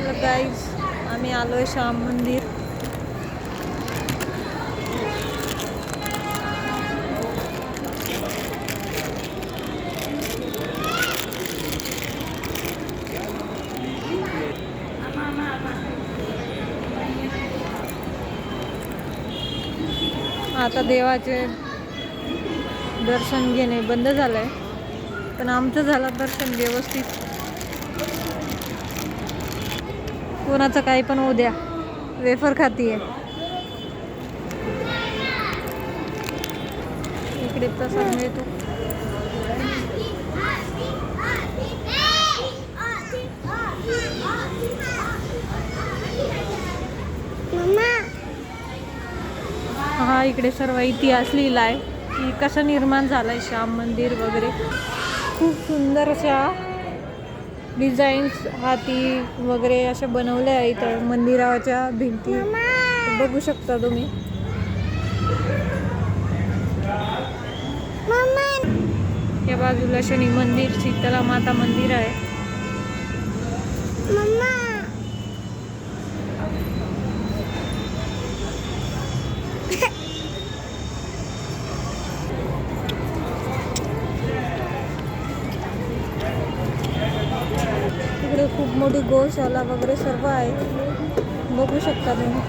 तर गाईज आम्ही आलोय श्याम मंदिर. आता देवाचे दर्शन घेणे बंद झालंय, पण आमचं झालं दर्शन व्यवस्थित. कोणाचं काही पण होऊ द्या, वेफर खातीये. इकडे प्रसाद मिळतो. हा इकडे सर्व इतिहास लिहिलाय की कसं निर्माण झालंय श्याम मंदिर वगैरे. खूप सुंदर अशा डिझाईन्स हाती वगैरे अशा बनवल्या आहेत इथं मंदिराच्या भिंती. बघू शकता तुम्ही. या बाजूला शनी मंदिर, शीतला माता मंदिर आहे. तिकडे खूप मोठी गोशाला वगैरे सर्व आहे, बघू शकता तुम्ही.